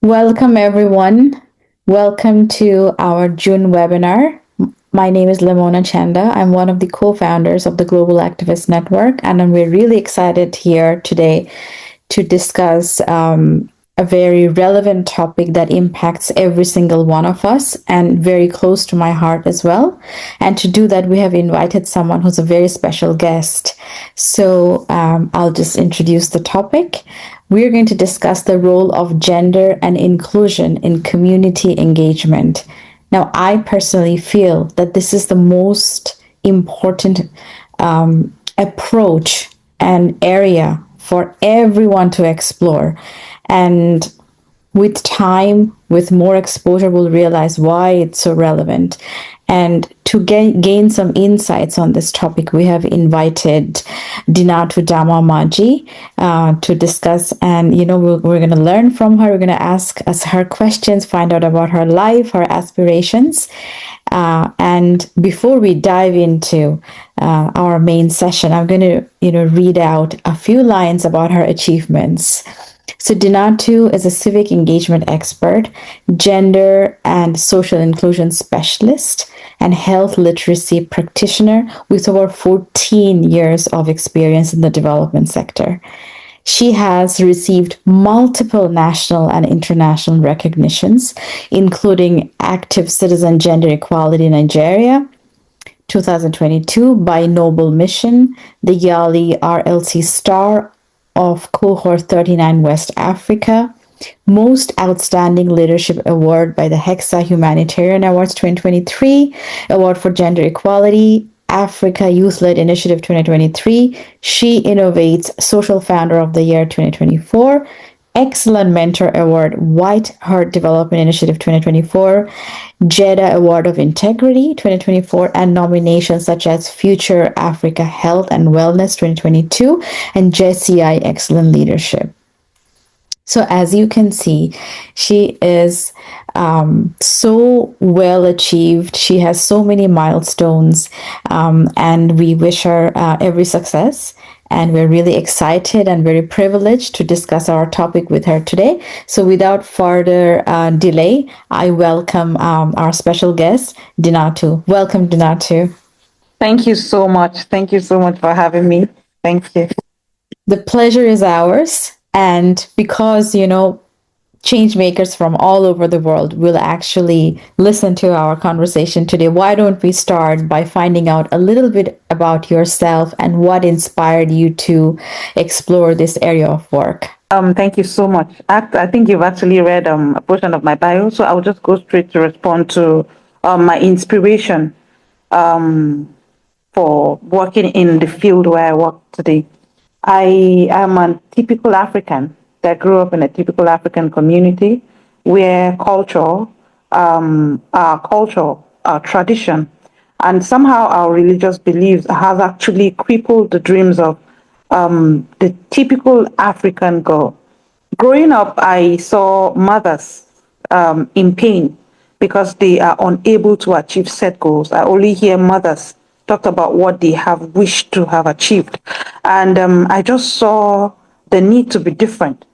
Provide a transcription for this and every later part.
Welcome, everyone. Welcome to our June webinar. My name is Lamona Chanda. I'm one of the co-founders of the Global Activist Network, and we're really excited here today to discuss a very relevant topic that impacts every single one of us and very close to my heart as well. And to do that, we have invited someone who's a very special guest. So I'll just introduce the topic. We're going to discuss the role of gender and inclusion in community engagement. Now, I personally feel that this is the most important approach and area for everyone to explore. And with time, with more exposure, we'll realize why it's so relevant. And to gain some insights on this topic, we have invited Dinatu Dama Maji to discuss. And, we're going to learn from her. We're going to ask us her questions, find out about her life, her aspirations. And before we dive into our main session, I'm going to, read out a few lines about her achievements. So Dinatu is a civic engagement expert, gender and social inclusion specialist, and health literacy practitioner with over 14 years of experience in the development sector. She has received multiple national and international recognitions, including Active Citizen Gender Equality in Nigeria, 2022 by Noble Mission, the YALI RLC Star of Cohort 39 West Africa, Most Outstanding Leadership Award by the Hexa Humanitarian Awards 2023, Award for Gender Equality, Africa Youth-Led Initiative 2023, She Innovates Social Founder of the Year 2024, Excellent Mentor Award, White Heart Development Initiative 2024, JEDA Award of Integrity 2024, and nominations such as Future Africa Health and Wellness 2022 and JCI Excellent Leadership. So as you can see, she is so well achieved. She has so many milestones, and we wish her every success. And we're really excited and very privileged to discuss our topic with her today. So without further delay, I welcome our special guest, Dinatu. Welcome, Dinatu. Thank you so much. Thank you so much for having me. Thank you. The pleasure is ours. And because, change makers from all over the world will actually listen to our conversation today, why don't we start by finding out a little bit about yourself and what inspired you to explore this area of work? Thank you so much. I think you've actually read a portion of my bio, so I'll just go straight to respond to my inspiration for working in the field where I work today. I am a typical African that grew up in a typical African community where culture, our tradition, and somehow our religious beliefs have actually crippled the dreams of the typical African girl. Growing up, I saw mothers in pain because they are unable to achieve set goals. I only hear mothers talk about what they have wished to have achieved. And I just saw the need to be different.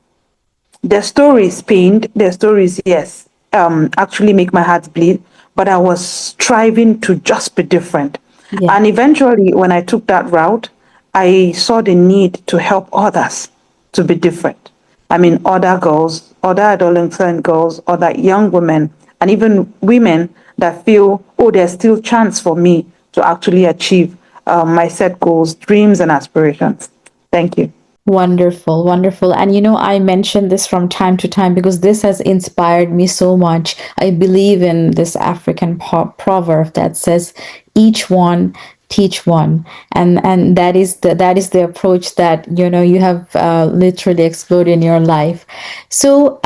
Their stories pained, their stories, yes, actually make my heart bleed, but I was striving to just be different. Yeah. And eventually, when I took that route, I saw the need to help others to be different. I mean, other girls, other adolescent girls, other young women, and even women that feel, oh, there's still chance for me to actually achieve my set goals, dreams, and aspirations. Thank you. Wonderful, wonderful. And I mention this from time to time because this has inspired me so much. I believe in this African proverb that says, each one teach one, and that is the approach that you have literally explored in your life. So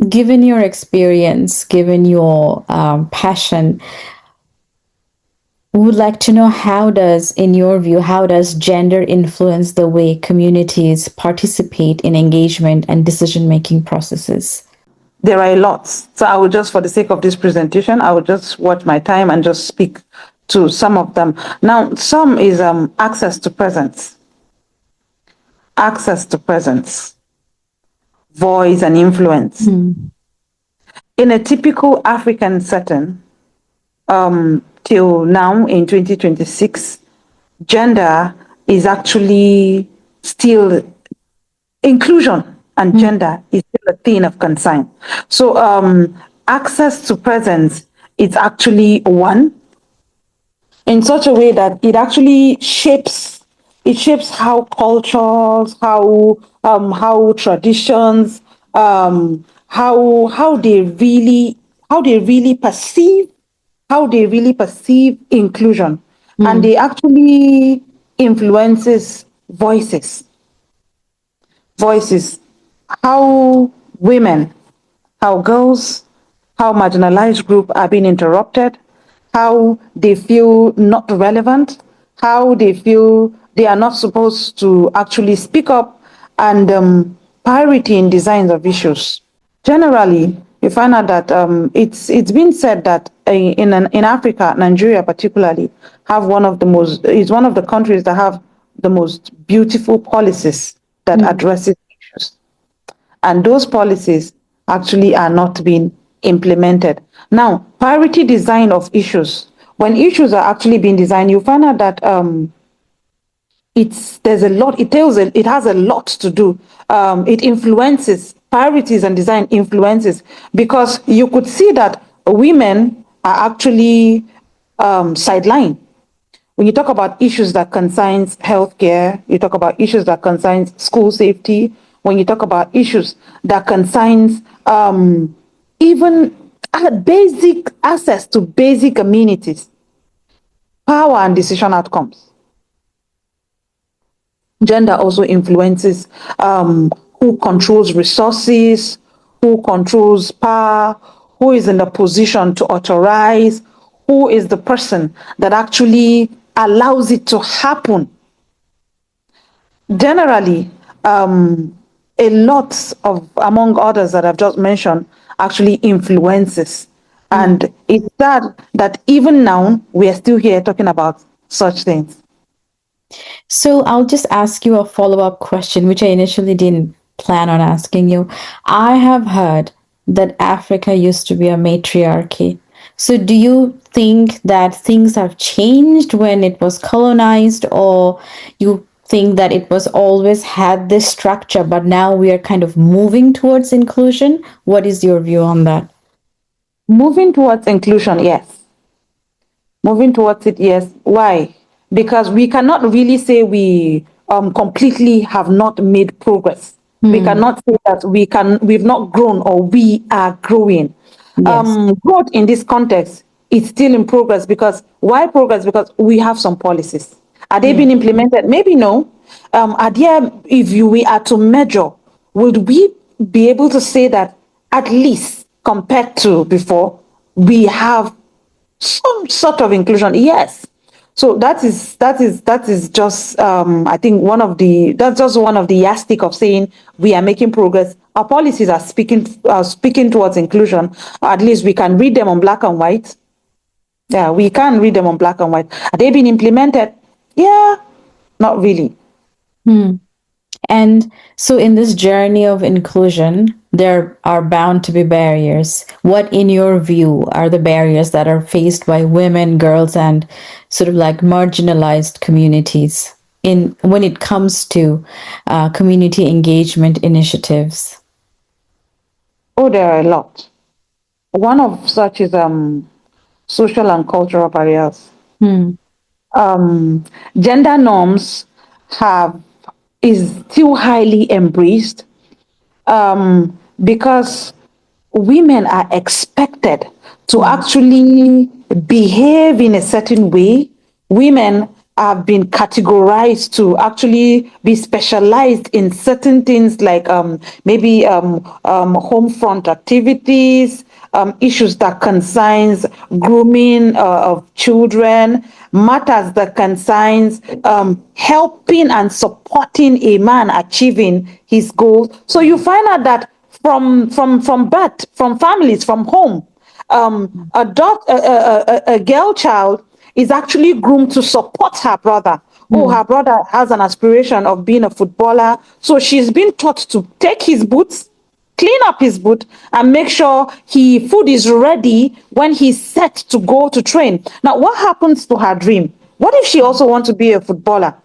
given your experience, given your passion, we would like to know, in your view, how does gender influence the way communities participate in engagement and decision-making processes? There are a lot. So I will just, for the sake of this presentation, I will just watch my time and just speak to some of them. Now, some is access to presence. Access to presence, voice and influence. in a typical African setting, till now in 2026, gender is actually still inclusion and gender is still a thing of concern. So access to presence is actually one in such a way that it shapes how cultures, how traditions, how they really perceive inclusion, and they actually influences voices, how women, how girls, how marginalized groups are being interrupted, how they feel not relevant, how they feel they are not supposed to actually speak up, and parity in designs of issues. Generally, you find out that it's been said that in Africa, Nigeria particularly, have one of the most is one of the countries that have the most beautiful policies that addresses issues, and those policies actually are not being implemented. Now, priority design of issues. When issues are actually being designed, you find out that it has a lot to do. It influences priorities and design influences, because you could see that women are actually sidelined. When you talk about issues that concerns healthcare, you talk about issues that concerns school safety. When you talk about issues that concerns even basic access to basic amenities, power and decision outcomes, gender also influences who controls resources, who controls power, who is in the position to authorize, who is the person that actually allows it to happen. Generally, a lot of, among others that I've just mentioned, actually influences. And it's sad that even now we are still here talking about such things. So I'll just ask you a follow-up question, which I initially didn't plan on asking you. I have heard that Africa used to be a matriarchy. So do you think that things have changed when it was colonized, or you think that it was always had this structure, but now we are kind of moving towards inclusion? What is your view on that? Moving towards inclusion, yes. Moving towards it, yes. Why? Because we cannot really say we completely have not made progress. We cannot say that we've not grown or we are growing. Yes. Growth in this context is still in progress, because why progress? Because we have some policies. Are they being implemented? Maybe no. Are there, if we are to measure, would we be able to say that at least compared to before, we have some sort of inclusion? Yes. So that is just I think that's just one of the yardstick of saying we are making progress. Our policies are speaking towards inclusion. Or at least we can read them on black and white. Yeah, we can read them on black and white. Are they being implemented? Yeah, not really. And so, in this journey of inclusion, there are bound to be barriers. What, in your view, are the barriers that are faced by women, girls, and sort of like marginalized communities in when it comes to community engagement initiatives? Oh, there are a lot. One of such is social and cultural barriers. Gender norms have is still highly embraced, because women are expected to actually behave in a certain way. Women have been categorized to actually be specialized in certain things, like maybe home front activities, issues that concerns grooming of children, matters that concerns helping and supporting a man achieving his goals. So you find out that from birth, from families, from home, a girl child is actually groomed to support her brother. Oh, her brother has an aspiration of being a footballer, so she's been taught to take his boots, clean up his boot, and make sure food is ready when he's set to go to train. Now, what happens to her dream? What if she also wants to be a footballer?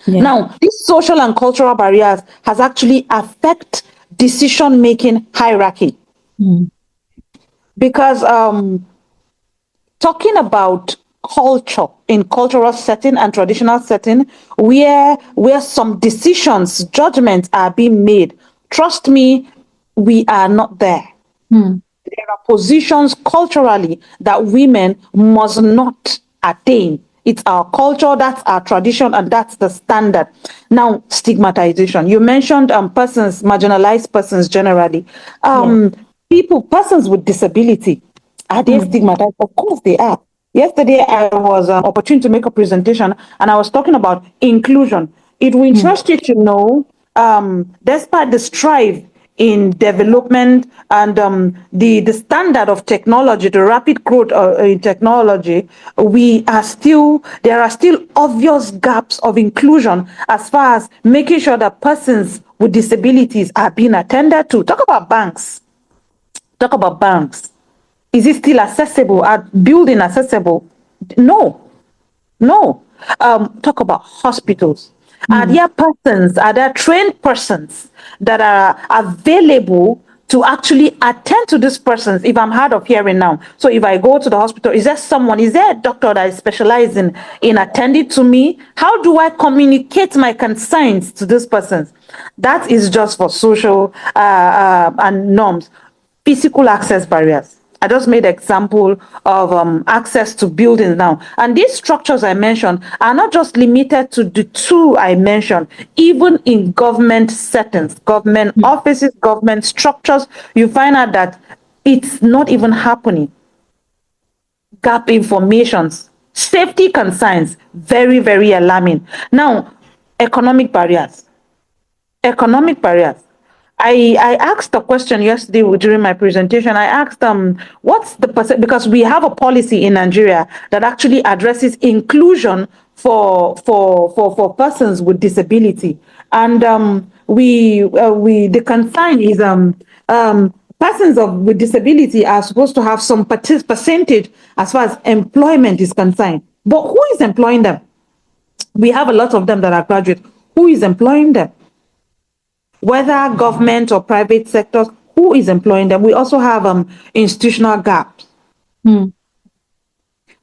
Yeah. Now, these social and cultural barriers has actually affect decision-making hierarchy. Because talking about culture in cultural setting and traditional setting, where some decisions, judgments are being made, trust me, we are not there. There are positions culturally that women must not attain. It's our culture, that's our tradition, and that's the standard. Now, stigmatization. You mentioned persons, marginalized persons generally. Persons with disability, are they stigmatized? Of course they are. Yesterday, I was opportune to make a presentation, and I was talking about inclusion. It will interest you to know, despite the strive in development and the standard of technology, the rapid growth in technology, there are still obvious gaps of inclusion as far as making sure that persons with disabilities are being attended to. Talk about banks. Talk about banks. Is it still accessible? Are building accessible? No. Talk about hospitals. Are there trained persons that are available to actually attend to these persons if I'm hard of hearing now? So if I go to the hospital, is there a doctor that is specializing in attending to me? How do I communicate my concerns to these persons? That is just for social and norms. Physical access barriers. I just made example of access to buildings now. And these structures I mentioned are not just limited to the two I mentioned. Even in government settings, government offices, government structures, you find out that it's not even happening. Gap informations, safety concerns, very, very alarming. Now, economic barriers. Economic barriers. I asked a question yesterday during my presentation. I asked what's the percent, because we have a policy in Nigeria that actually addresses inclusion for persons with disability, and the concern is persons with disability are supposed to have some percentage as far as employment is concerned. But who is employing them? We have a lot of them that are graduates. Who is employing them? Whether government or private sectors, who is employing them? We also have institutional gaps.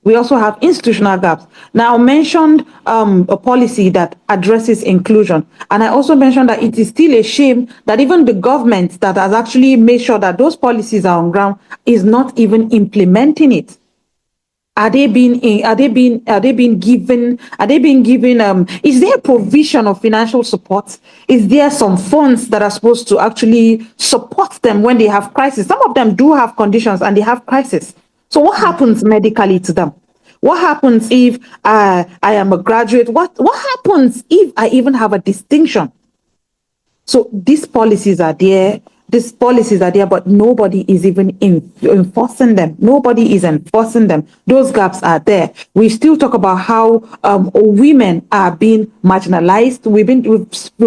We also have institutional gaps. Now, I mentioned a policy that addresses inclusion. And I also mentioned that it is still a shame that even the government that has actually made sure that those policies are on ground is not even implementing it. Are they being given, is there a provision of financial support? Is there some funds that are supposed to actually support them when they have crisis? Some of them do have conditions and they have crisis. So what happens medically to them? What happens if I am a graduate? What happens if I even have a distinction? So these policies are there. But nobody is even enforcing them. Nobody is enforcing them. Those gaps are there. We still talk about how women are being marginalized. We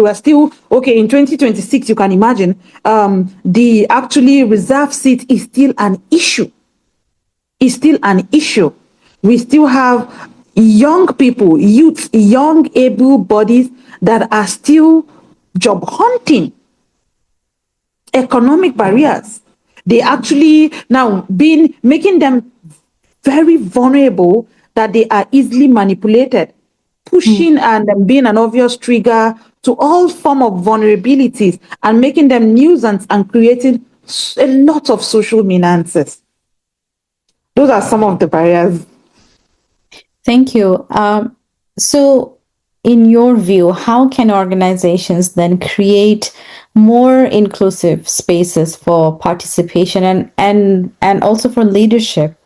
are still, okay, in 2026, you can imagine, the actually reserve seat is still an issue. Is still an issue. We still have young people, youth, young able bodies that are still job hunting. Economic barriers, they actually now making them very vulnerable, that they are easily manipulated, pushing and being an obvious trigger to all form of vulnerabilities, and making them nuisance and creating a lot of social menaces. Those are some of the barriers. Thank you. So in your view, how can organizations then create more inclusive spaces for participation and also for leadership?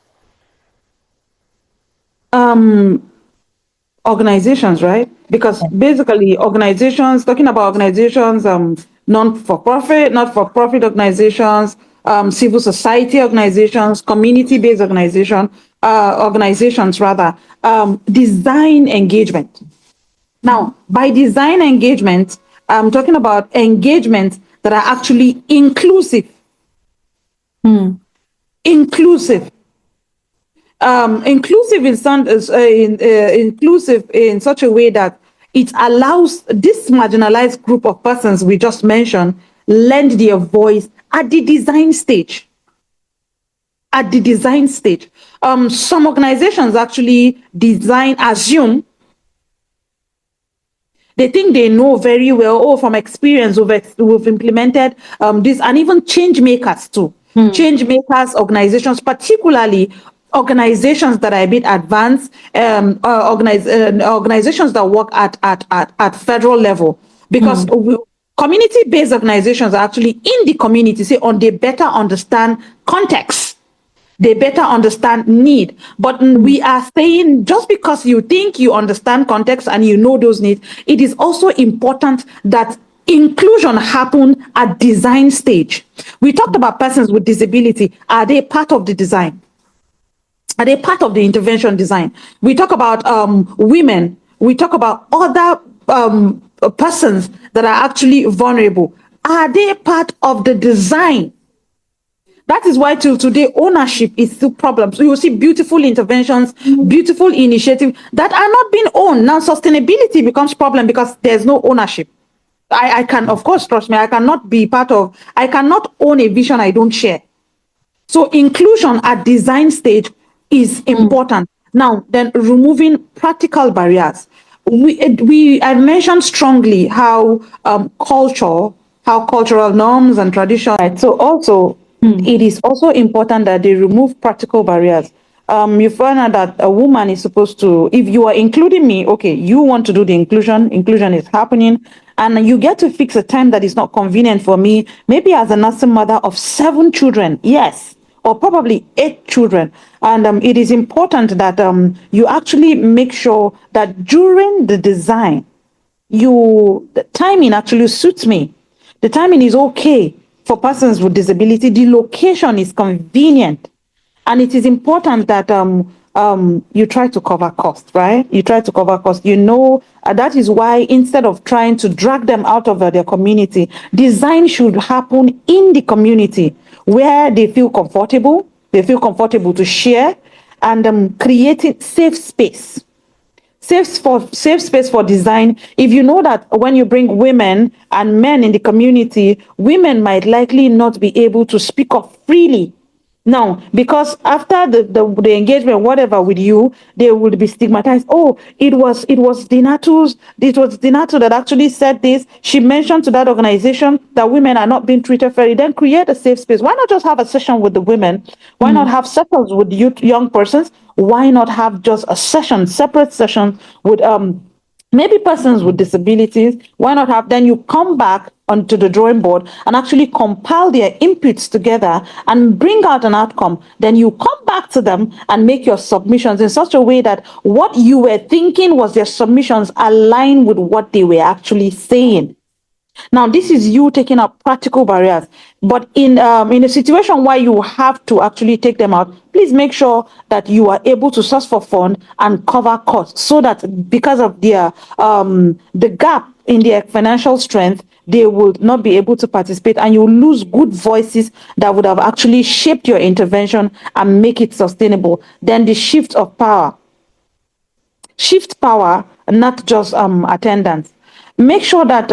Organizations, right? Because basically organizations, talking about organizations, not-for-profit organizations, civil society organizations, community-based organizations rather, design engagement. Now, by design engagement, I'm talking about engagement that are actually inclusive. Inclusive. Inclusive inclusive in such a way that it allows this marginalized group of persons we just mentioned lend their voice at the design stage. At the design stage, some organizations actually assume they think they know very well. Oh, from experience, we've implemented this, and even change makers too. Change makers, organizations, particularly organizations that are a bit advanced, organizations that work at federal level, because community-based organizations are actually in the community, say, on they better understand context. They better understand need. But we are saying just because you think you understand context and you know those needs, it is also important that inclusion happen at design stage. We talked about persons with disability. Are they part of the design? Are they part of the intervention design? We talk about women. We talk about other persons that are actually vulnerable. Are they part of the design? That is why till today, ownership is still problem. So you see beautiful interventions, beautiful initiatives that are not being owned. Now sustainability becomes problem because there's no ownership. I can, of course, trust me, I cannot own a vision I don't share. So inclusion at design stage is important. Now, then removing practical barriers. I mentioned strongly how cultural norms and traditions. Right? So also, it is also important that they remove practical barriers. You find out that a woman is supposed to, if you are including me, okay, you want to do the inclusion is happening, and you get to fix a time that is not convenient for me, maybe as a nursing mother of 7 children, yes, or probably 8 children. And it is important that you actually make sure that during the design, the timing actually suits me. The timing is okay for persons with disability. The location is convenient. And it is important that you try to cover costs, right? You try to cover costs. That is why instead of trying to drag them out of their community, design should happen in the community where they feel comfortable. They feel comfortable to share, and creating safe space. Safe space for design. If you know that when you bring women and men in the community, women might likely not be able to speak up freely. Now, because after the engagement, whatever with you, they would be stigmatized. Oh, it was Dinatu that actually said this. She mentioned to that organization that women are not being treated fairly. Then create a safe space. Why not just have a session with the women? Why not have sessions with young persons? Why not have just a separate session with maybe persons with disabilities? Why not have, then you come back onto the drawing board and actually compile their inputs together and bring out an outcome. Then you come back to them and make your submissions in such a way that what you were thinking was their submissions align with what they were actually saying. Now, this is you taking up practical barriers, but in a situation where you have to actually take them out, please make sure that you are able to source for fund and cover costs, so that because of the gap in their financial strength, they will not be able to participate, and you lose good voices that would have actually shaped your intervention and make it sustainable. Then the shift power, not just attendance. Make sure that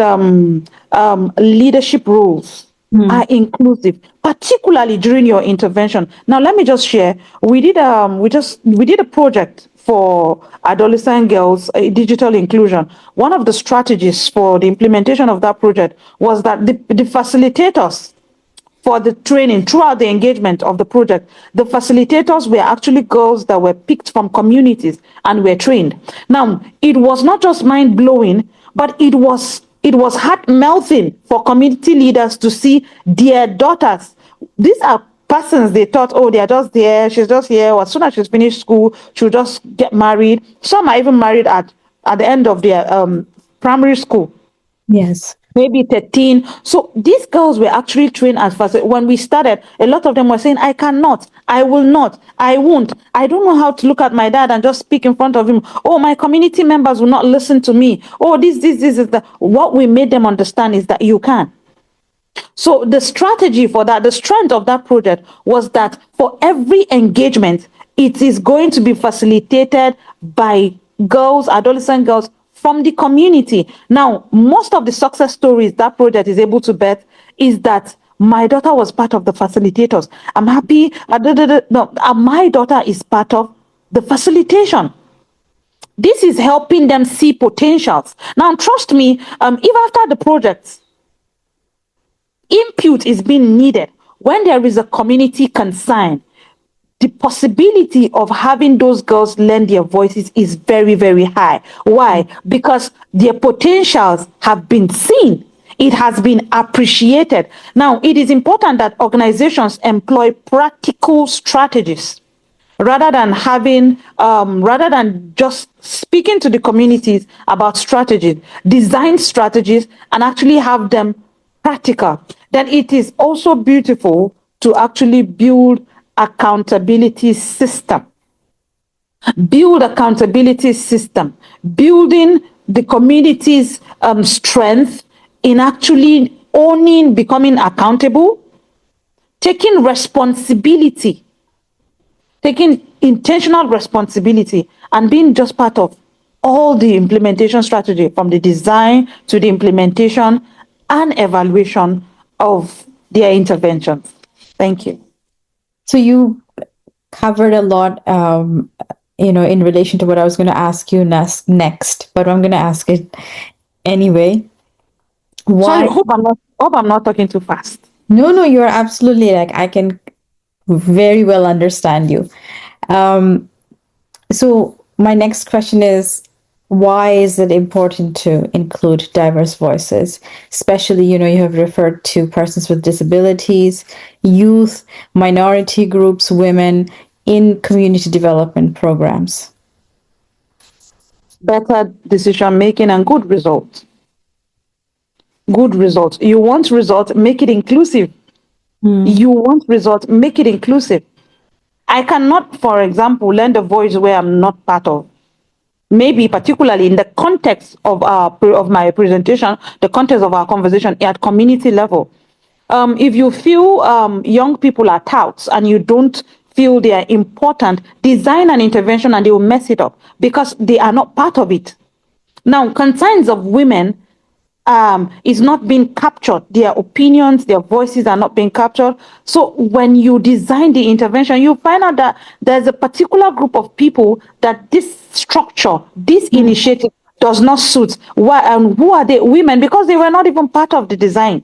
leadership roles are inclusive, particularly during your intervention. Now, let me just share. We did a project for adolescent girls, digital inclusion. One of the strategies for the implementation of that project was that the facilitators for the training throughout the engagement of the project, the facilitators were actually girls that were picked from communities and were trained. Now, it was not just mind-blowing, but it was heart-melting for community leaders to see their daughters. These are persons they thought, oh, they are just there, she's just here, or as soon as she's finished school, she'll just get married. Some are even married at the end of their primary school. Yes. Maybe 13. So these girls were actually trained as fast. When we started, a lot of them were saying, I cannot, I will not, I won't. I don't know how to look at my dad and just speak in front of him. Oh, my community members will not listen to me. Oh, this is that. What we made them understand is that you can. So the strategy for that, the strength of that project was that for every engagement, it is going to be facilitated by girls, adolescent girls from the community. Now, most of the success stories that project is able to bet is that my daughter was part of the facilitators. I'm happy. No, my daughter is part of the facilitation. This is helping them see potentials. Now, trust me, if after the project, input is being needed, when there is a community concern, the possibility of having those girls lend their voices is very, very high. Why? Because their potentials have been seen. It has been appreciated. Now, it is important that organizations employ practical strategies rather than just speaking to the communities about strategies, design strategies, and actually have them practical. Then it is also beautiful to actually build accountability system. Build accountability system, building the community's strength in actually owning, becoming accountable, taking responsibility, taking intentional responsibility, and being just part of all the implementation strategy from the design to the implementation and evaluation of their interventions. Thank you. So you covered a lot, in relation to what I was going to ask you next, but I'm going to ask it anyway. Sorry, Why? hope I'm not talking too fast. No, you're absolutely, like, I can very well understand you. So my next question is, why is it important to include diverse voices? Especially, you have referred to persons with disabilities, youth, minority groups, women in community development programs. Better decision making and good results. Good results. You want results, make it inclusive. You want results, make it inclusive. I cannot, for example, lend a voice where I'm not part of. Maybe particularly in the context of my presentation, the context of our conversation at community level. If you feel young people are touts and you don't feel they are important, design an intervention and they will mess it up because they are not part of it. Now, concerns of women is not being captured. Their opinions, their voices are not being captured. So when you design the intervention, you find out that there's a particular group of people that this structure, this initiative does not suit. Why? And who are they? Women, because they were not even part of the design.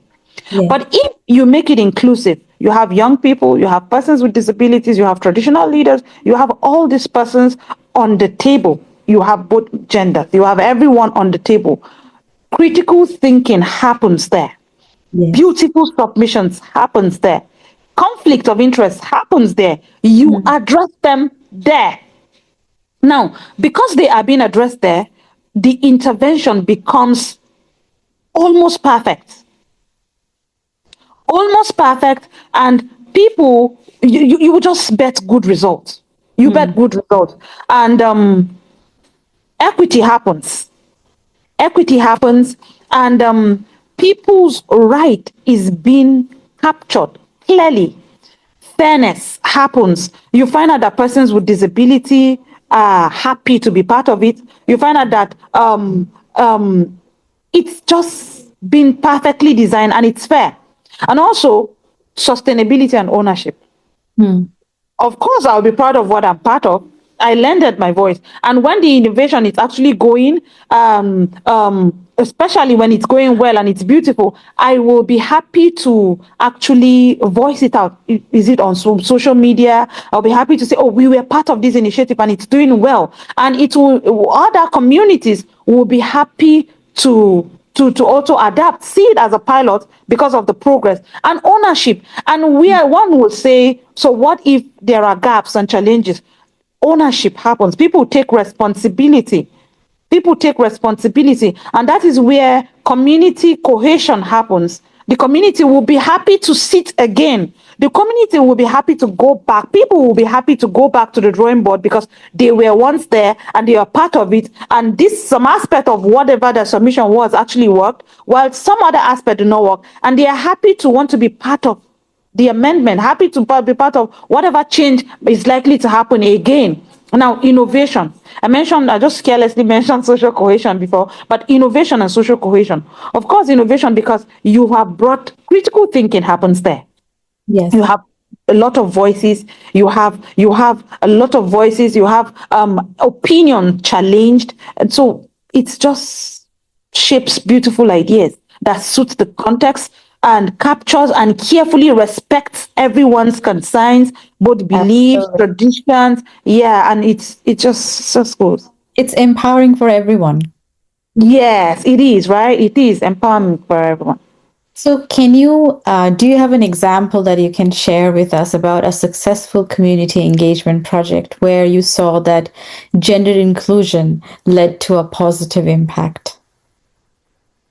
Yeah. But if you make it inclusive, you have young people, you have persons with disabilities, you have traditional leaders, you have all these persons on the table. You have both genders, you have everyone on the table. Critical thinking happens there. Yes. Beautiful submissions happens there. Conflict of interest happens there. You address them there. Now, because they are being addressed there, the intervention becomes almost perfect. Almost perfect, and people, you will just bet good results. You bet good results. And equity happens. Equity happens, and people's right is being captured clearly. Fairness happens. You find out that persons with disability are happy to be part of it. You find out that it's just been perfectly designed and it's fair. And also sustainability and ownership. Of course, I'll be proud of what I'm part of. I lended my voice. And when the innovation is actually going, especially when it's going well and it's beautiful, I will be happy to actually voice it out. Is it on social media? I'll be happy to say, oh, we were part of this initiative and it's doing well. And it will, other communities will be happy to also adapt, see it as a pilot because of the progress and ownership. And one will say, so what if there are gaps and challenges? Ownership happens. People take responsibility. People take responsibility. And that is where community cohesion happens. The community will be happy to sit again. the community will be happy to go back. People will be happy to go back to the drawing board because they were once there and they are part of it. And this, some aspect of whatever the submission was actually worked, while some other aspect did not work. And they are happy to want to be part of the amendment, happy to be part of whatever change is likely to happen again. Now, innovation. I just carelessly mentioned social cohesion before, but innovation and social cohesion. Of course, innovation, because you have brought critical thinking happens there. Yes. You have a lot of voices. You have a lot of voices. You have opinion challenged. And so it's just shapes beautiful ideas that suits the context and captures and carefully respects everyone's concerns, both beliefs, Absolutely. traditions. Yeah, and it just goes. It's empowering for everyone. Yes, it is, right? It is empowerment for everyone. So, do you have an example that you can share with us about a successful community engagement project where you saw that gender inclusion led to a positive impact?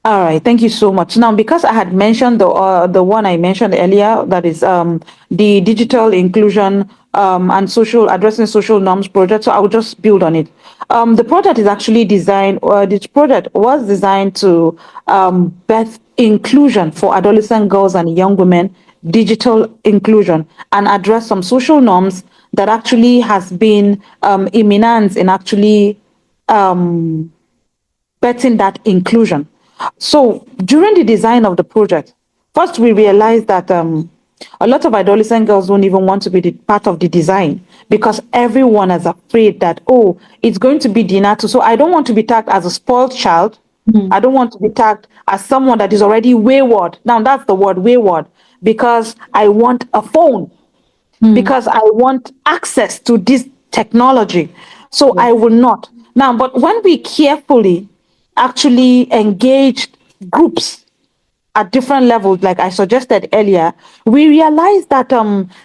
All right, thank you so much. Now, because I had mentioned the one I mentioned earlier, that is the digital inclusion and social addressing social norms project, so I will just build on it. The project is actually designed. This project was designed to birth inclusion for adolescent girls and young women, digital inclusion, and address some social norms that actually has been imminent in actually betting that inclusion. So during the design of the project, first we realized that a lot of adolescent girls don't even want to be part of the design because everyone is afraid that, oh, it's going to be Dinatu. So I don't want to be tagged as a spoiled child. I don't want to be tagged as someone that is already wayward. Now that's the word wayward, because I want a phone, because I want access to this technology. So I will not. Now, but when we carefully actually engaged groups at different levels, like I suggested earlier, we realized that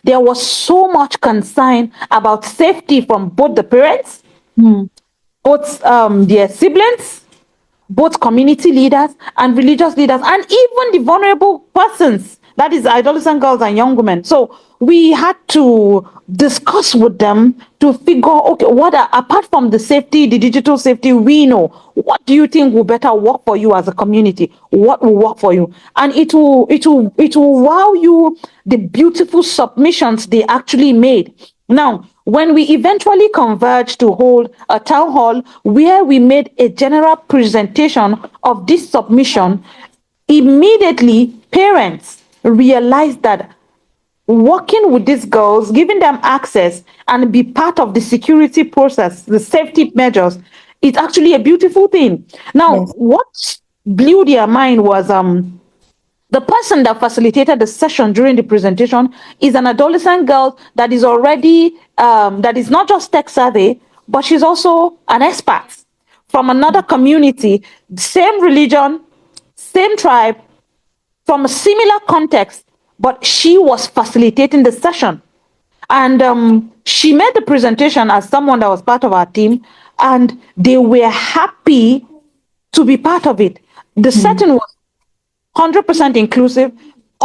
there was so much concern about safety from both the parents, both their siblings, both community leaders and religious leaders, and even the vulnerable persons, that is adolescent girls and young women. So we had to discuss with them to figure, okay, what are, apart from the safety, the digital safety, we know, what do you think will better work for you as a community? What will work for you? And it will wow you, the beautiful submissions they actually made. Now, when we eventually converged to hold a town hall where we made a general presentation of this submission, immediately parents realized that working with these girls, giving them access and be part of the security process, the safety measures, it's actually a beautiful thing. Now, Yes. what blew their mind was the person that facilitated the session during the presentation is an adolescent girl that is already, that is not just tech savvy, but she's also an expert from another community, same religion, same tribe, from a similar context, but she was facilitating the session. And she made the presentation as someone that was part of our team, and they were happy to be part of it. The setting was 100% inclusive.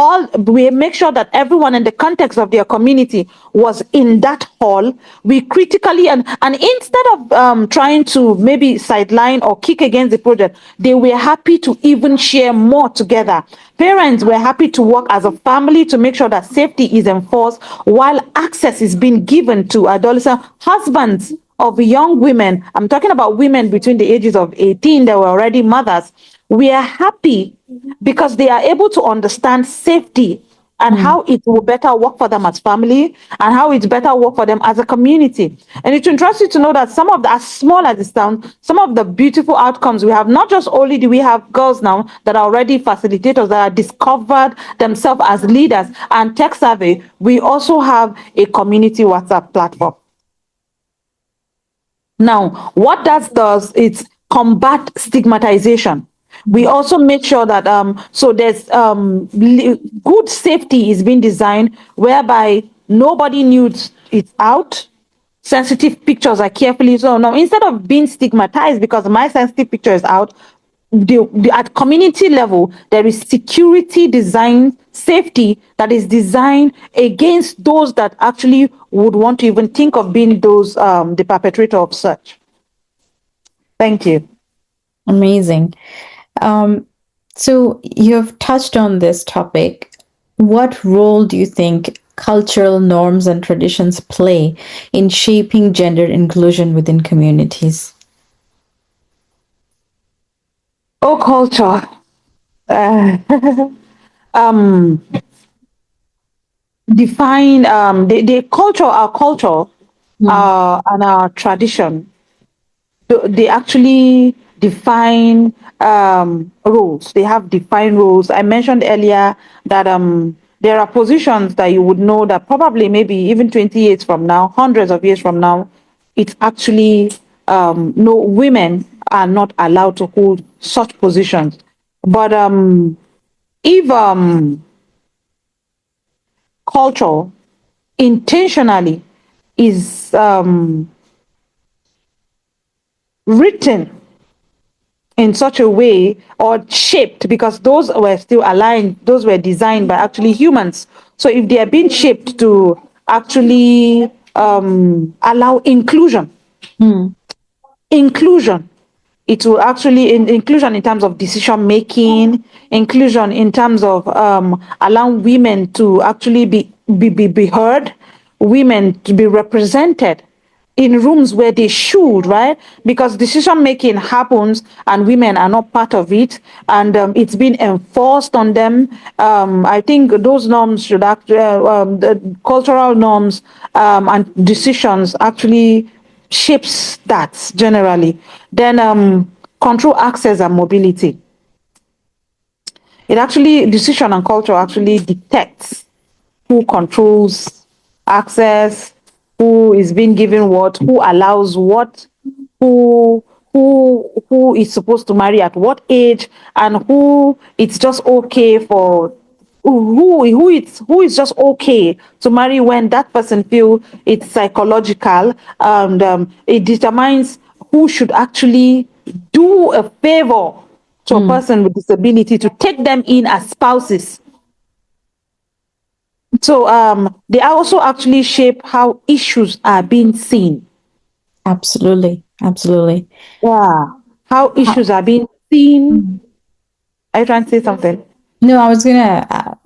All we make sure that everyone in the context of their community was in that hall. We critically and instead of trying to maybe sideline or kick against the project, they were happy to even share more together. Parents were happy to work as a family to make sure that safety is enforced while access is being given to adolescent husbands of young women. I'm talking about women between the ages of 18 that were already mothers. We are happy because they are able to understand safety and how it will better work for them as family and how it's better work for them as a community. And it's interesting to know that some of the, as small as it sounds, some of the beautiful outcomes we have, not just only do we have girls now that are already facilitators that are discovered themselves as leaders and tech savvy, we also have a community WhatsApp platform. Now, what that does is combat stigmatization. We also make sure that so there's good safety is being designed whereby nobody nudes it out. Sensitive pictures are carefully so now instead of being stigmatized because my sensitive picture is out, at community level, there is security design, safety that is designed against those that actually would want to even think of being those the perpetrator of such. Thank you. Amazing. Um, so you've touched on this topic. What role do you think cultural norms and traditions play in shaping gender inclusion within communities? Oh, culture. Uh, um, define the culture, our culture, Hmm. and our tradition. They actually define roles. They have defined roles. I mentioned earlier that there are positions that you would know that probably maybe even 20 years from now, hundreds of years from now, it's actually no, women are not allowed to hold such positions. But if culture intentionally is written in such a way or shaped, because those were still aligned, those were designed by actually humans. So if they are being shaped to actually allow inclusion, it will actually inclusion in terms of decision making, inclusion in terms of allowing women to actually be heard, women to be represented in rooms where they should, right? Because decision making happens and women are not part of it, and it's been enforced on them. I think those norms should actually, the cultural norms and decisions actually shapes that generally. Then control access and mobility. It actually, decision and culture actually detects who controls access, who is being given what, who allows what, who who is supposed to marry at what age, and who it's just okay for who is just okay to marry when that person feel it's psychological, and it determines who should actually do a favor to a Hmm. person with disability to take them in as spouses. So they also actually shape how issues are being seen. Absolutely. Absolutely. Yeah, how How- issues are being seen. Hmm. Are you trying to say something? No, I was gonna.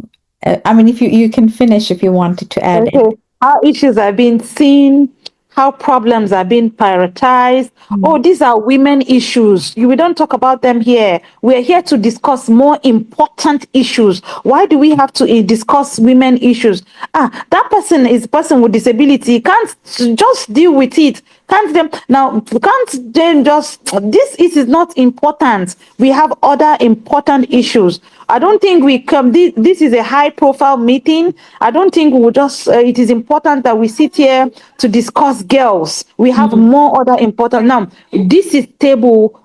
I mean, if you can finish if you wanted to add Okay. it. How issues are being seen, how problems are being prioritized. Oh, Hmm. these are women issues. We don't talk about them here. We're here to discuss more important issues. Why do we have to discuss women issues? That person is a person with disability. Can't just deal with it. Can't them now? Can't them just? This is not important. We have other important issues. I don't think we come. This is a high-profile meeting. I don't think we will just. It is important that we sit here to discuss girls. We have Hmm. more other important. Now, this is table.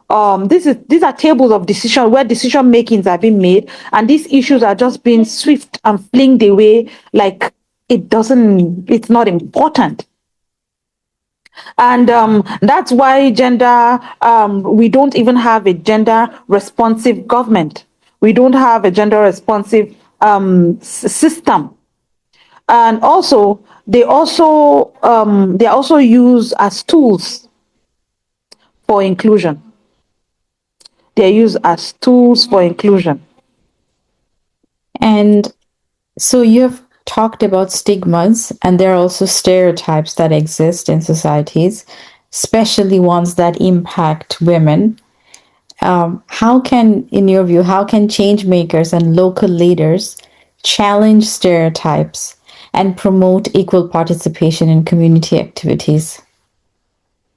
These are tables of decision where decision makings are being made, and these issues are just being swift and flinged away like it doesn't. It's not important. And that's why we don't even have a gender responsive government. We don't have a gender responsive system. And also, they are also used as tools for inclusion. They are used as tools for inclusion. And so you have talked about stigmas, and there are also stereotypes that exist in societies, especially ones that impact women. How can, in your view, how can change makers and local leaders challenge stereotypes and promote equal participation in community activities?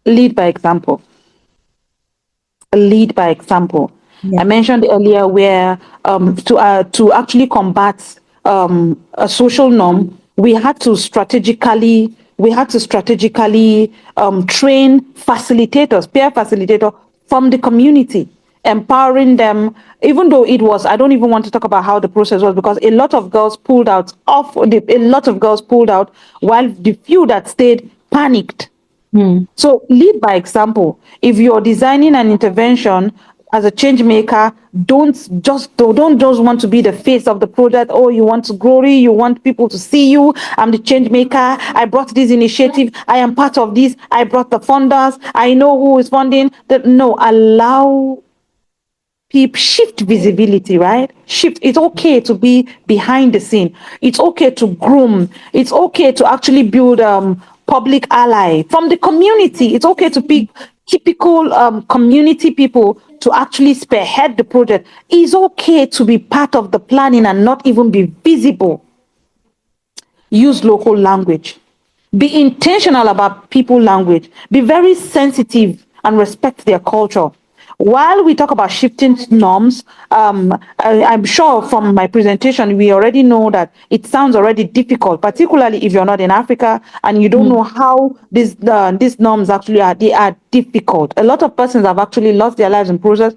Lead by example. Lead by example. I Yeah. mentioned earlier where to actually combat a social norm, we had to strategically train facilitators, peer facilitator from the community, empowering them. Even though it was, I don't even want to talk about how the process was, because a lot of girls pulled out. A lot of girls pulled out, while the few that stayed panicked. Hmm. So lead by example. If you're designing an intervention, as a change maker, don't just want to be the face of the project. Oh, you want to glory, you want people to see you. I'm the change maker. I brought this initiative. I am part of this. I brought the funders. I know who is funding. No, allow people shift visibility, right? Shift. It's okay to be behind the scene. It's okay to groom. It's okay to actually build public ally from the community. It's okay to pick typical community people to actually spearhead the project. It's okay to be part of the planning and not even be visible. Use local language. Be intentional about people language. Be very sensitive and respect their culture. While we talk about shifting norms, I'm sure from my presentation, we already know that it sounds already difficult, particularly if you're not in Africa and you don't know how these norms actually are. They are difficult. A lot of persons have actually lost their lives in process,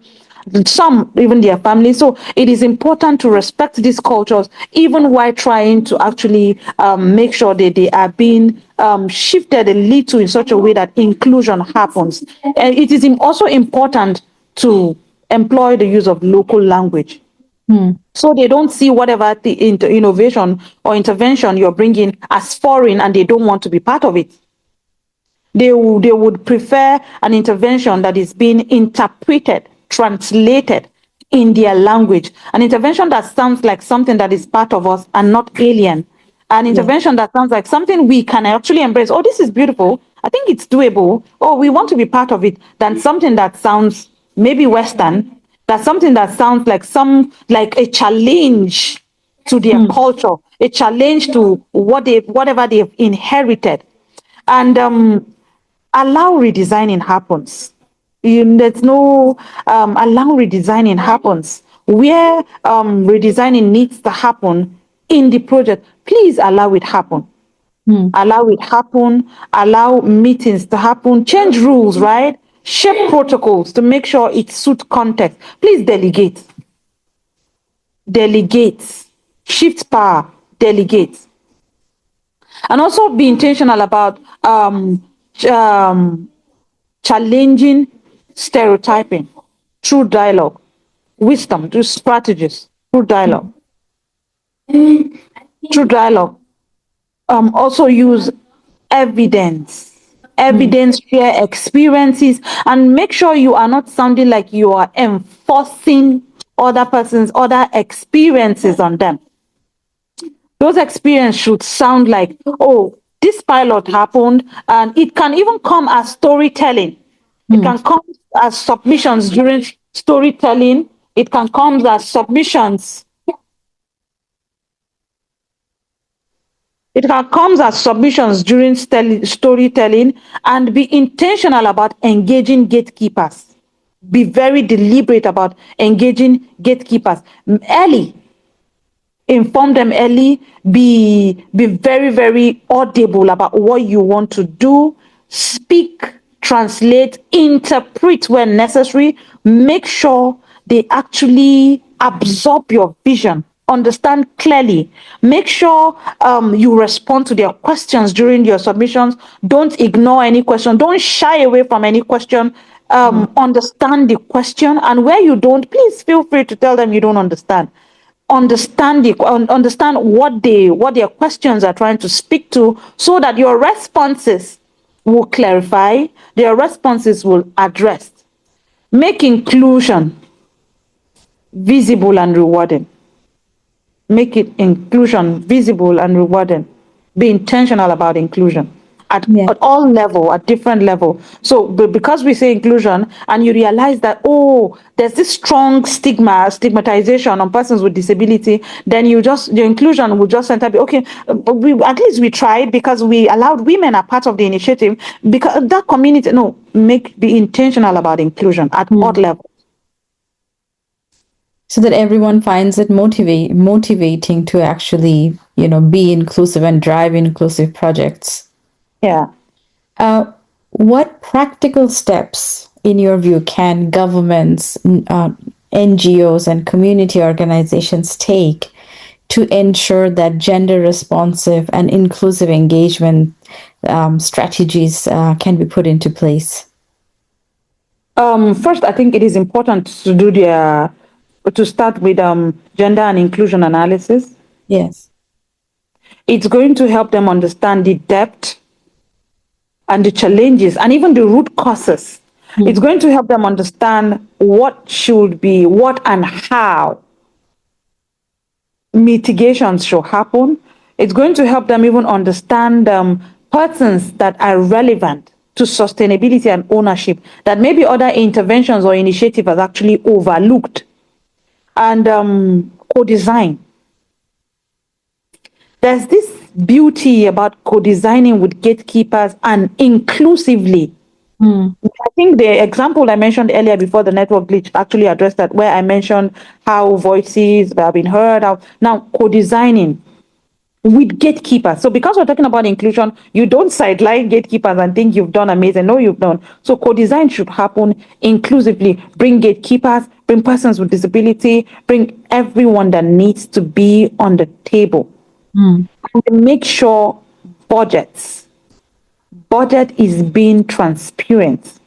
some even their families. So it is important to respect these cultures, even while trying to actually make sure that they are being shifted a little in such a way that inclusion happens. And it is also important to employ the use of local language. So they don't see whatever the innovation or intervention you're bringing as foreign and they don't want to be part of it. They would prefer an intervention that is being interpreted, translated in their language, an intervention that sounds like something that is part of us and not alien, an intervention that sounds like something we can actually embrace. Oh, this is beautiful. I think it's doable. Oh, we want to be part of it, than something that sounds maybe Western, that's something that sounds like a challenge to their culture, a challenge to whatever they've inherited. And allow redesigning happens. There's no allow redesigning happens where redesigning needs to happen in the project. Please allow it happen. Allow it happen. Allow meetings to happen. Change rules, right? Shape protocols to make sure it suits context. Please delegate. Delegate. Shift power. Delegate. And also be intentional about challenging stereotyping through dialogue, wisdom, through strategies, through dialogue. Through dialogue. Also use evidence, share experiences, and make sure you are not sounding like you are enforcing other experiences on them. Those experiences should sound like, oh, this pilot happened, and it can even come as storytelling. It can come as submissions during storytelling. It can come as submissions. It can come as submissions during storytelling, and be intentional about engaging gatekeepers. Be very deliberate about engaging gatekeepers early. Inform them early. Be very, very audible about what you want to do. Speak, translate, interpret when necessary. Make sure they actually absorb your vision. Understand clearly. Make sure you respond to their questions during your submissions. Don't ignore any question. Don't shy away from any question. Understand the question, and where you don't, please feel free to tell them you don't understand. Understand what their questions are trying to speak to, so that your responses will clarify, their responses will address. Make inclusion visible and rewarding. Make it inclusion visible and rewarding. Be intentional about inclusion at all level, at different level. So because we say inclusion and you realize that, oh, there's this strong stigmatization on persons with disability, then your inclusion will just center be, okay, but at least we tried because we allowed women are part of the initiative, because that community, no, be intentional about inclusion at all levels. So that everyone finds it motivating to actually, be inclusive and drive inclusive projects. Yeah. What practical steps, in your view, can governments, NGOs, and community organizations take to ensure that gender responsive and inclusive engagement strategies can be put into place? First, I think it is important to do to start with gender and inclusion analysis. Yes. It's going to help them understand the depth and the challenges and even the root causes. It's Mm. going to help them understand what should be, what and how mitigations should happen. It's going to help them even understand persons that are relevant to sustainability and ownership that maybe other interventions or initiatives are actually overlooked. And co-design. There's this beauty about co-designing with gatekeepers and inclusively. Mm. I think the example I mentioned earlier before the network glitch actually addressed that, where I mentioned how voices have been heard. Now, co-designing with gatekeepers. So because we're talking about inclusion, you don't sideline gatekeepers and think you've done amazing. No, you've done. So co-design should happen inclusively. Bring gatekeepers, bring persons with disability, bring everyone that needs to be on the table. Mm. And make sure budgets budget is being transparent,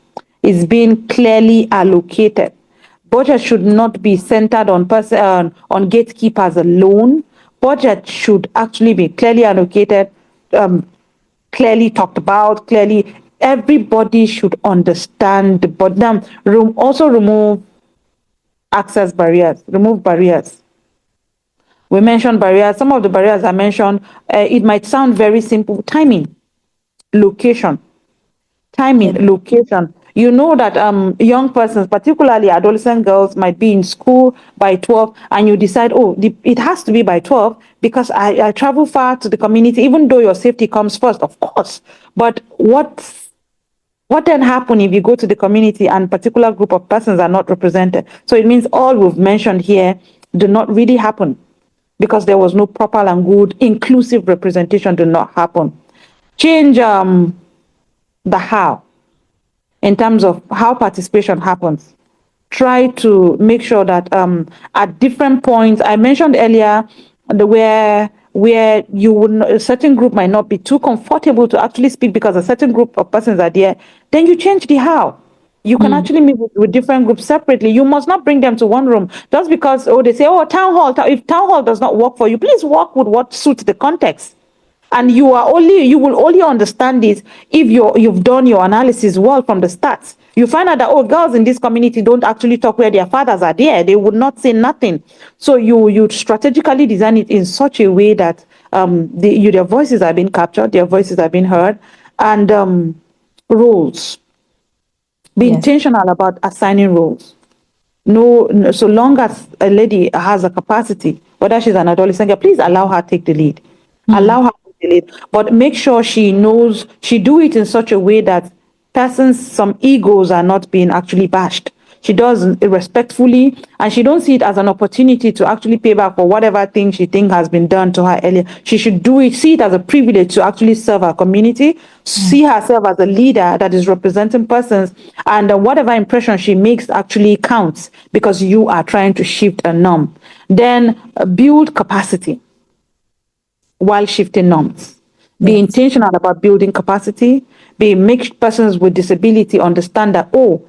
is being clearly allocated. Budget should not be centered on gatekeepers alone. Budget should actually be clearly allocated, um, clearly talked about, clearly. Everybody should understand the but now also remove access barriers, remove barriers. We mentioned barriers. Some of the barriers I mentioned, it might sound very simple. Timing, location, timing, Yes. location. You know that young persons, particularly adolescent girls, might be in school by 12, and you decide, oh, it has to be by 12 because I travel far to the community, even though your safety comes first, of course. But what then happen if you go to the community and particular group of persons are not represented? So it means all we've mentioned here do not really happen because there was no proper and good inclusive representation do not happen. Change the how in terms of how participation happens. Try to make sure that at different points, I mentioned earlier, where you would a certain group might not be too comfortable to actually speak because a certain group of persons are there, then you change the how. You can Mm. actually meet with different groups separately. You must not bring them to one room just because, oh, they say, oh, town hall. If town hall does not work for you, please work with what suits the context. And you will only understand this if you've done your analysis well from the start. You find out that, oh, girls in this community don't actually talk where their fathers are there. They would not say nothing. So you strategically design it in such a way that their voices are being captured, their voices are being heard, and roles. Be Yes. intentional about assigning roles. No, so long as a lady has a capacity, whether she's an adolescent girl, please allow her take the lead. Mm. Allow her take the lead, but make sure she knows she do it in such a way that persons, some egos are not being actually bashed. She does it respectfully, and she don't see it as an opportunity to actually pay back for whatever thing she think has been done to her earlier. She should do it, see it as a privilege to actually serve her community, Mm. see herself as a leader that is representing persons, and whatever impression she makes actually counts because you are trying to shift a norm. Then build capacity while shifting norms. Be Yes. intentional about building capacity. Make persons with disability understand that, oh,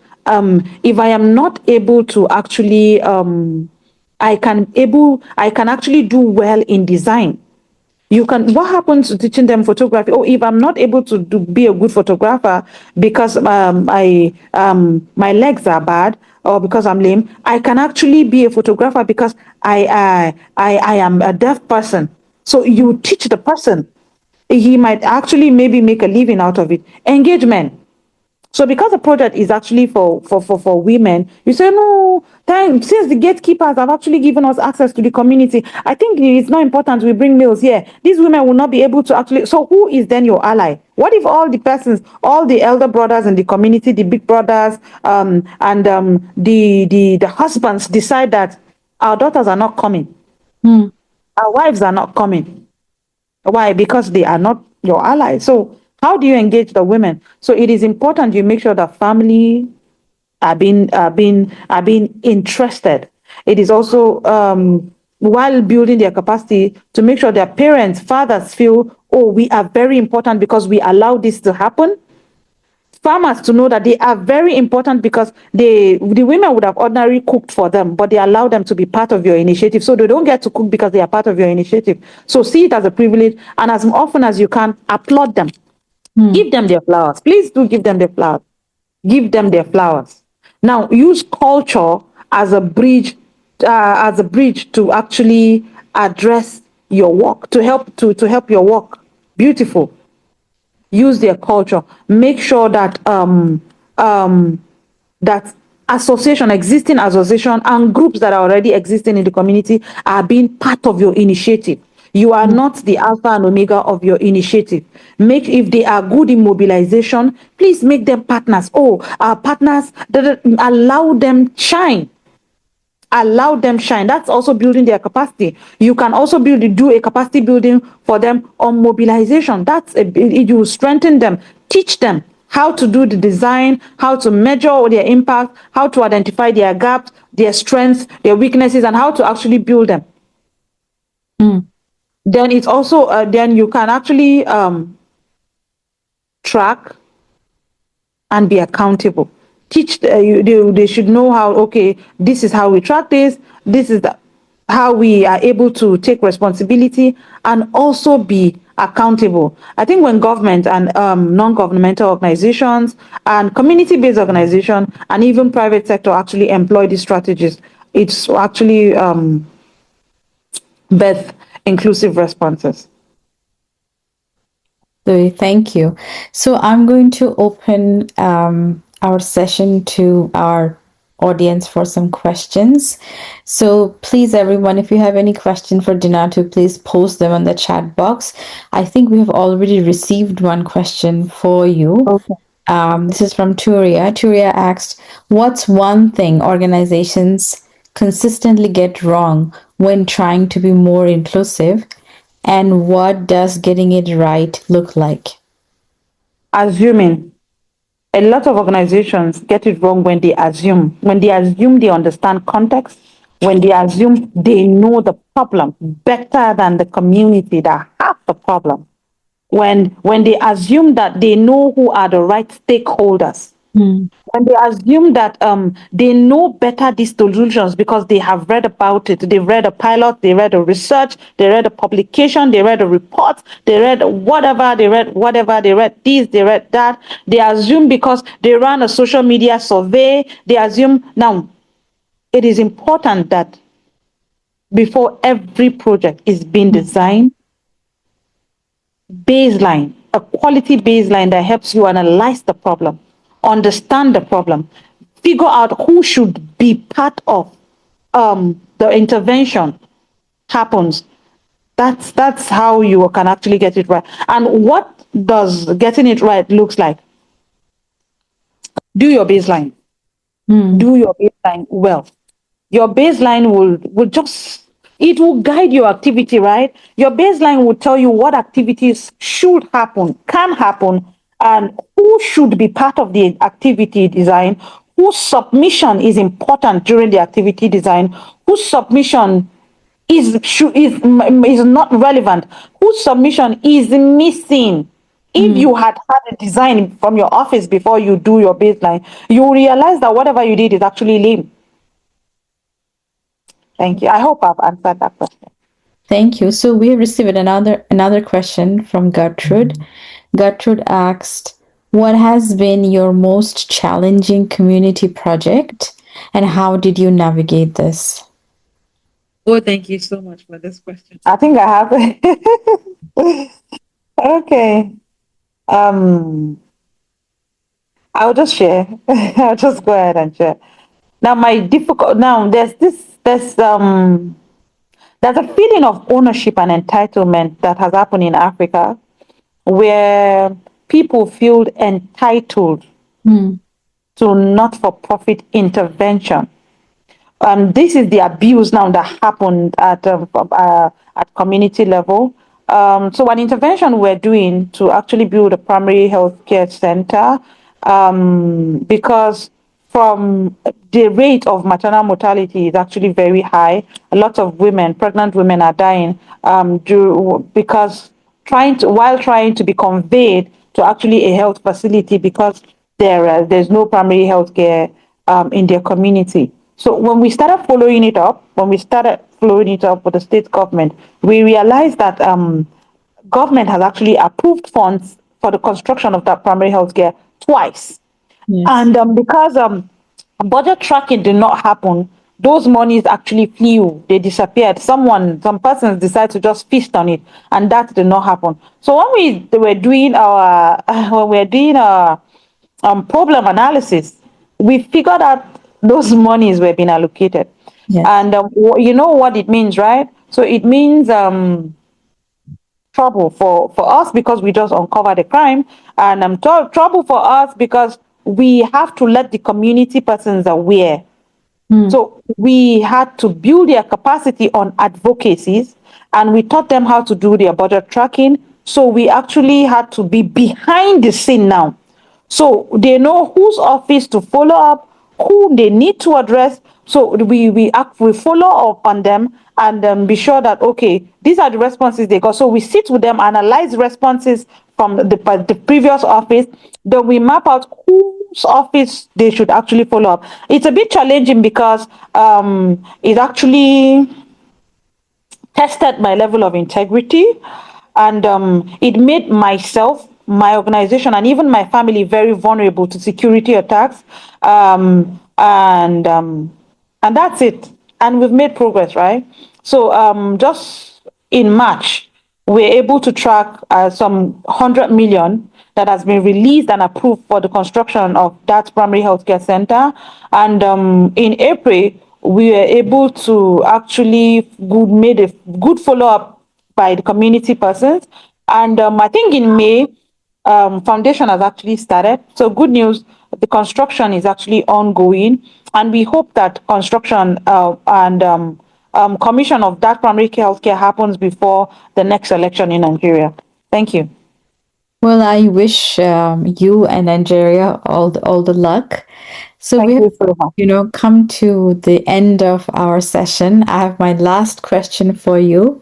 if I am not able to actually I can actually do well in design. You can, what happens to teaching them photography? Oh, if I'm not able to be a good photographer because my legs are bad or because I'm lame, I can actually be a photographer because I am a deaf person. So you teach the person, he might actually maybe make a living out of it. Engagement. So because the project is actually for women, you say, no, since the gatekeepers have actually given us access to the community, I think it's not important we bring males here. These women will not be able to actually, so who is then your ally? What if all the persons, all the elder brothers in the community, the big brothers, and the husbands decide that our daughters are not coming, Mm. our wives are not coming. Why? Because they are not your allies. So how do you engage the women? So it is important you make sure that family are being interested. It is also while building their capacity to make sure their parents, fathers feel, oh, we are very important because we allow this to happen. farmers to know that they are very important, because the women would have ordinarily cooked for them, but they allow them to be part of your initiative. So they don't get to cook because they are part of your initiative. So see it as a privilege, and as often as you can, applaud them. Give them their flowers. Please do give them their flowers. Give them their flowers. Now use culture as a bridge to actually address your work, to help your work. Beautiful. Use their culture. Make sure that that existing association and groups that are already existing in the community are being part of your initiative. You are not the alpha and omega of your initiative. Make, if they are good in mobilization, please make them partners. Oh, our partners, allow them shine. Allow them shine. That's also building their capacity. You can also do a capacity building for them on mobilization. It will strengthen them. Teach them how to do the design, how to measure their impact, how to identify their gaps, their strengths, their weaknesses, and how to actually build them. Then it's also then you can actually track and be accountable. Teach they should know how. Okay, this is how we track this. This is how we are able to take responsibility and also be accountable. I think when government and non-governmental organizations and community-based organizations and even private sector actually employ these strategies, it's actually birth inclusive responses. So thank you. So I'm going to open our session to our audience for some questions. So please, everyone, if you have any question for Dinatu, please post them on the chat box. I think we have already received one question for you. Okay. This is from Turia. Turia asked, what's one thing organizations consistently get wrong when trying to be more inclusive? And what does getting it right look like? Assuming. A lot of organizations get it wrong when they assume. When they assume they understand context, when they assume they know the problem better than the community that have the problem. When they assume that they know who are the right stakeholders. When they assume that they know better these solutions because they have read about it, they read a pilot, they read a research, they read a publication, they read a report, they read whatever, they read this, they read that. They assume because they ran a social media survey, they assume. Now, it is important that before every project is being designed, a quality baseline that helps you analyze the problem, understand the problem, figure out who should be part of the intervention happens. That's how you can actually get it right. And what does getting it right looks like? Do your baseline. Do your baseline well. Your baseline will just, it will guide your activity, right? Your baseline will tell you what activities should happen, can happen, and who should be part of the activity design, whose submission is important during the activity design, whose submission is not relevant, whose submission is missing. If you had a design from your office before you do your baseline, you realize that whatever you did is actually lame. Thank you. I hope I've answered that question. Thank you. So we received another question from Gertrude. Gertrude asked, what has been your most challenging community project and how did you navigate this? Oh, thank you so much for this question. I think I have. Okay. I'll just share. I'll just go ahead and share. Now, there's a feeling of ownership and entitlement that has happened in Africa, where people feel entitled to not-for-profit intervention. This is the abuse now that happened at community level. So an intervention we're doing to actually build a primary health care center, because from the rate of maternal mortality is actually very high. A lot of pregnant women are dying because while trying to be conveyed to actually a health facility, because there's no primary health care in their community. So when we started following it up, with the state government, we realized that government has actually approved funds for the construction of that primary health care twice. Yes. And because budget tracking did not happen, those monies actually flew, they disappeared. Some persons decided to just feast on it, and that did not happen. So when we were doing our problem analysis, we figured out those monies were being allocated. Yes. And you know what it means, right? So it means trouble for us because we just uncover the crime, and trouble for us because we have to let the community persons aware. So we had to build their capacity on advocacies, and we taught them how to do their budget tracking. So we actually had to be behind the scene now. So they know whose office to follow up, who they need to address. So we follow up on them and be sure that, okay, these are the responses they got. So we sit with them, analyze responses from the previous office. Then we map out whose office they should actually follow up. It's a bit challenging because it actually tested my level of integrity, and it made myself, my organization, and even my family very vulnerable to security attacks. And that's it. And we've made progress, right? So just in March, we're able to track some 100 million that has been released and approved for the construction of that primary healthcare center. And in April, we were able to actually made a good follow-up by the community persons. And I think in May, foundation has actually started. So good news, the construction is actually ongoing. And we hope that construction and commission of that primary healthcare happens before the next election in Nigeria. Thank you. Well, I wish you and Nigeria all the luck. So Thank we you have, so much. come to the end of our session. I have my last question for you.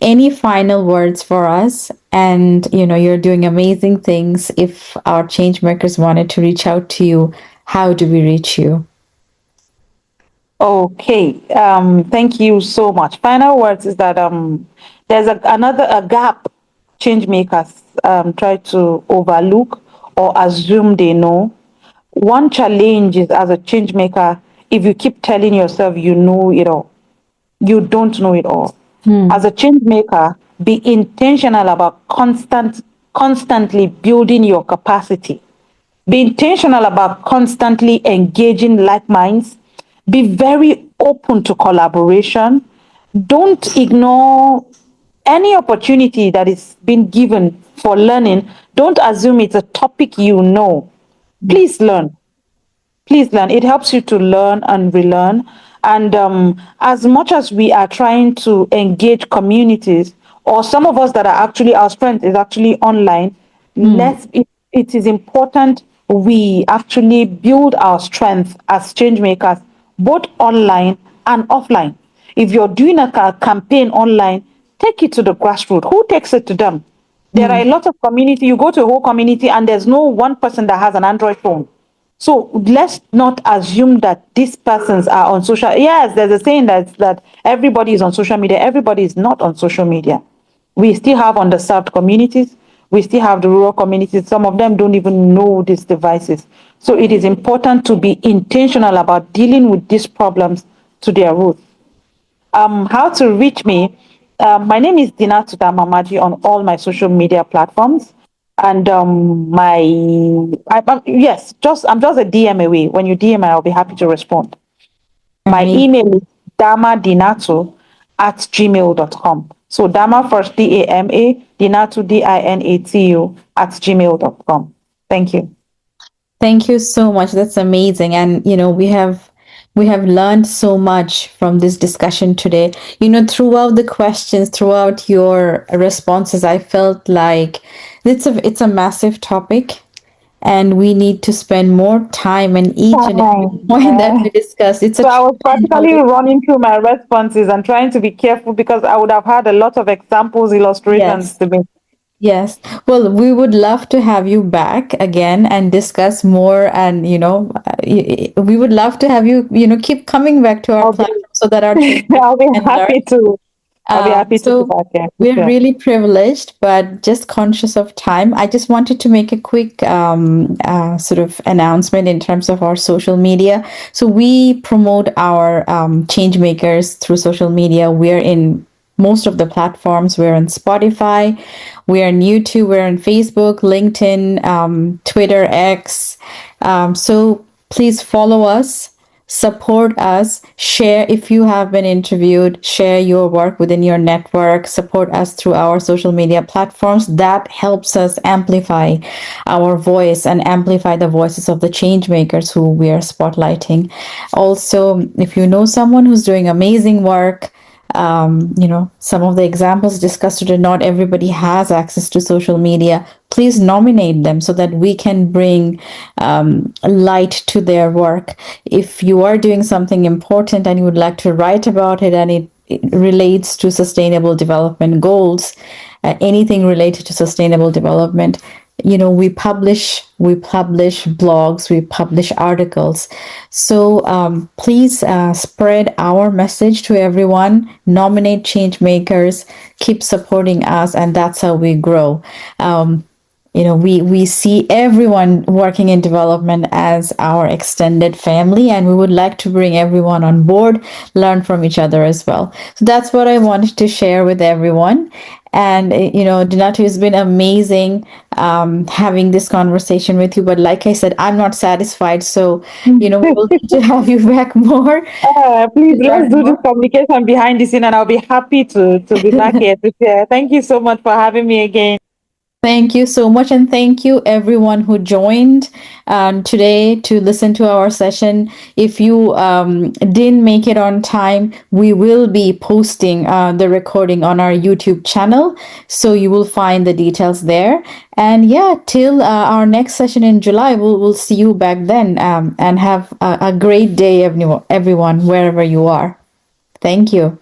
Any final words for us? And, you're doing amazing things. If our change makers wanted to reach out to you, how do we reach you? Okay, thank you so much. Final words is that there's another gap change makers try to overlook or assume they know. One challenge is, as a change maker, if you keep telling yourself you know it all, you don't know it all. As a change maker, be intentional about constantly building your capacity. Be intentional about constantly engaging like minds. Be very open to collaboration. Don't ignore any opportunity that is being given for learning. Don't assume it's a topic you know. Please learn. Please learn. It helps you to learn and relearn. And as much as we are trying to engage communities, or some of us that are actually, our strength is actually online, it is important we actually build our strength as change makers, both online and offline. If you're doing a campaign online, take it to the grassroots. Who takes it to them? There are a lot of community. You go to a whole community and there's no one person that has an Android phone. So let's not assume that these persons are on social. Yes, there's a saying that everybody is on social media. Everybody is not on social media. We still have underserved communities. We still have the rural communities. Some of them don't even know these devices. So it is important to be intentional about dealing with these problems to their roots. How to reach me? My name is Dinatu Dama Maji on all my social media platforms. And yes, I'm just a DM away. When you DM, I'll be happy to respond. My Amazing. email is damadinatu@gmail.com. So Dama first, Dama, Dinatu, Dinatu @gmail.com. Thank you. Thank you so much. That's amazing. And we have learned so much from this discussion today. Throughout the questions, throughout your responses, I felt like it's a massive topic, and we need to spend more time in each and every point that we discussed. It's a So I was practically tremendous. running through my responses and trying to be careful because I would have had a lot of examples, illustrations Yes. to make. Yes. Well, we would love to have you back again and discuss more. And, we would love to have you, keep coming back to our I'll be, platform so that our change I'll be can learn. happy to. I'll be happy to be So back here. we're Yeah. really privileged, but just conscious of time. I just wanted to make a quick sort of announcement in terms of our social media. So we promote our change makers through social media. We're in most of the platforms. We're on Spotify, we're on YouTube, we're on Facebook, LinkedIn, Twitter, X. So please follow us, support us, share if you have been interviewed, share your work within your network, support us through our social media platforms. That helps us amplify our voice and amplify the voices of the change makers who we are spotlighting. Also, if you know someone who's doing amazing work, some of the examples discussed today, not everybody has access to social media. Please nominate them so that we can bring light to their work. If you are doing something important and you would like to write about it, and it relates to sustainable development goals, anything related to sustainable development, we publish blogs, we publish articles. So please spread our message to everyone, nominate change makers, keep supporting us, and that's how we grow. We see everyone working in development as our extended family, and we would like to bring everyone on board, learn from each other as well. So that's what I wanted to share with everyone. And Dinatu, has been amazing having this conversation with you. But like I said, I'm not satisfied, so we'll need to have you back more Please, to let's learn do this more. communication behind the scene, and I'll be happy to be back here to share. Thank you so much for having me again. Thank you so much, and thank you everyone who joined today to listen to our session. If you didn't make it on time, we will be posting the recording on our YouTube channel, so you will find the details there. And yeah, till our next session in July, we'll see you back then. And have a great day, everyone, wherever you are. Thank you.